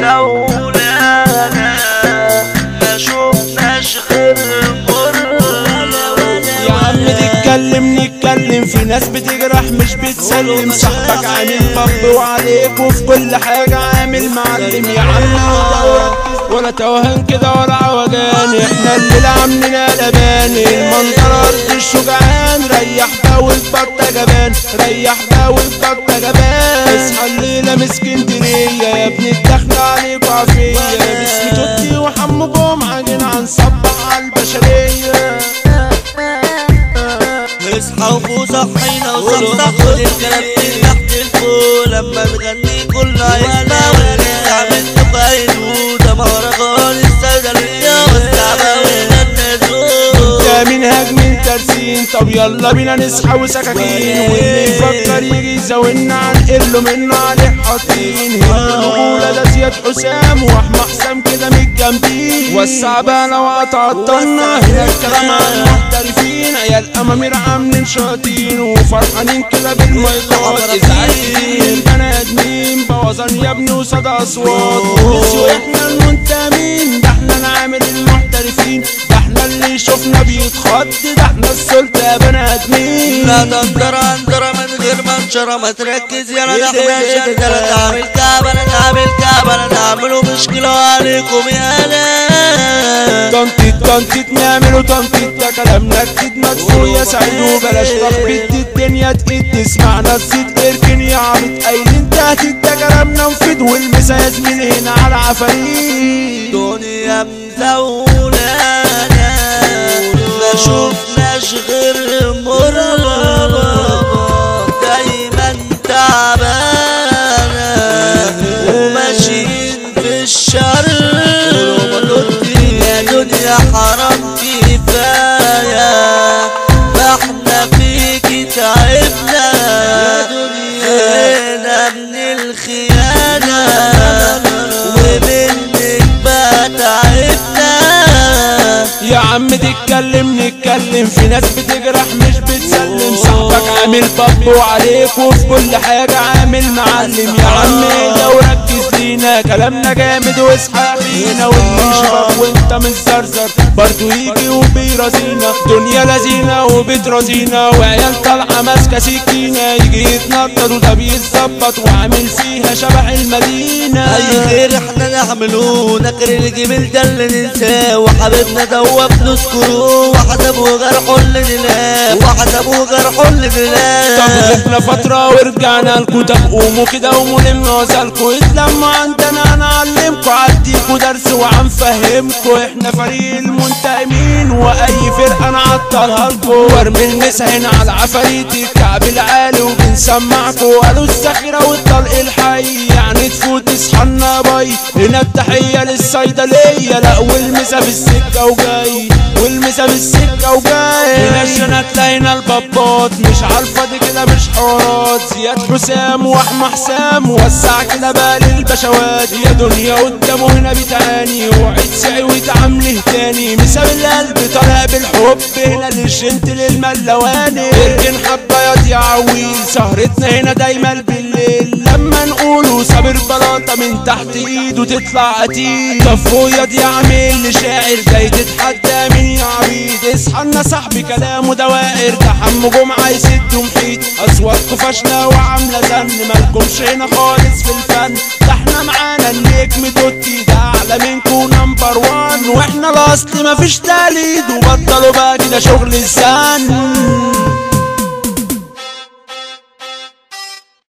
مولانا ما شفناش غير يا عم نتكلم في ناس بتجرح مش بتسلم. صاحبك عامل طب وعليك وفي كل حاجة عامل معلم. يا عم ولا توهان كده ولا عوجان، احنا الليلة عاملين قلبان. المنظر ارض الشجعان، ريح ده والبطة جبان، ريح ده والبطة جبان. اصحى الليلة من اسكندرية يا ابني الدخلة عليك عافية. باسم توتي وحمو جمعة جينا هنصبح على البشرية. اصحى وفوق صحينا وصحصح خد الكلام من تحت الفوق. لما نغني كله هيسمع ونرجع منه فايدو. ده مهرجان الصيدلية والتعبانة النازوق. انت منهج من ترسين، طب يلا بينا نصحى وسكاكين. واللي يفكر يجي يزاولنا هنقله منه عليه حاطين. هنا الرجولة ده زياد حسام واحمى حسام كده متجنبين. وسع بقى لو هتعطلنا، هنا الكلام عن المحترفين. عيال امامير عاملين شاطين وفرحانين كده بالمايكات. ازعاجين البني ادمين بوظان يا ابني وصدى اصوات. بس احنا المنتمين، ده احنا نعامل المحترفين. ده احنا اللي شفنا بيتخض، ده احنا السلطة يا بني ادمين. لا تندر اندر من غير منشرة ما تركز يلا. ده احنا شغالة تعمل كعبة تعمل كعبة تعملوا مشكلة عليكم يالا. تنطيط نعملوا تنطيط، ده كلامنا جديد مدفوع يا سعيد. وبلاش تخبيط الدنيا تقيد، تسمعنا تزيد اركن يا عبيط. قايلين تهديد ده كلامنا مفيد. والمسا يا زميلي هنا على عفاريت. دنيا مزولانا ما شفناش غير دايما تعبانة وماشيين في الشر. يا دنيا حرام كفاية، احنا فيكي تعبنا. خلينا من الخيانة ومنك بقى تعبنا. يا عم نتكلم في ناس بتجرح مش بتسلم. صاحبك عامل باب وعليك وفي كل حاجة عامل معلم. يا عم اهدى وركز لينا، كلامنا جامد واصحى فينا. واللي يشرب وانت متزرزر برضو يجي وبيرازينا. دنيا لذينة وبترازينا وعيال طالعة ماسكة سكينة. يجي يتنطط وده بيتظبط وعامل فيها شبح المدينة. اي خير احنا نعملوه، نكر الجميل ده اللي ننساه. وحبيبنا دوب نذكره، وحسبه جرحه اللي نلاه، وحسبه جرحه اللي نلاه. طب غبنا فترة ورجعنا لكوا. طب قوموا كده وملم وصلكوا. اتلموا عندنا هنعلمكوا، عديكوا درس وهنفهمكوا. احنا فريق المنتقمين واي فرقة نعطلها لكوا. وارمي المسا هنا على عفاريت الكعب العالي وبنسمعكوا. قالوا الذخيرة والطلق الحي يعني تفوت تصحنا باي. هنا التحية للصيدلية، لا والمسا في السكة وجاي، والمسا في السكة وجاي. هنا الشنات لقينا البابات مش عالفاضي كده مش حوارات. زياد حسام واحمى حسام وسع كده بقى للبشوات. يا دنيا قدامه هنا بتعاني وعيد سعي ويتعامله تاني. مسا بالقلب طالع بالحب هنا للجنتل الملواني. اركن حبايات يا عويل، سهرتنا هنا دايما بالليل. لما نقوله صابر بلاطة من تحت ايده تطلع قتيل. طفويا دي عامل لشاعر جاي تتحدى مين يا عبيد. اصحى صاحبي كلامه دوائر، ده حمو جمعة يسد محيط. اصواتكوا فاشلة وعاملة زن، مالكمش هنا خالص في الفن. ده احنا معانا النجم توتي، ده اعلى منكوا نمبر وان. واحنا الاصل مفيش تقليد، وبطلوا بقى كده شغل الزن.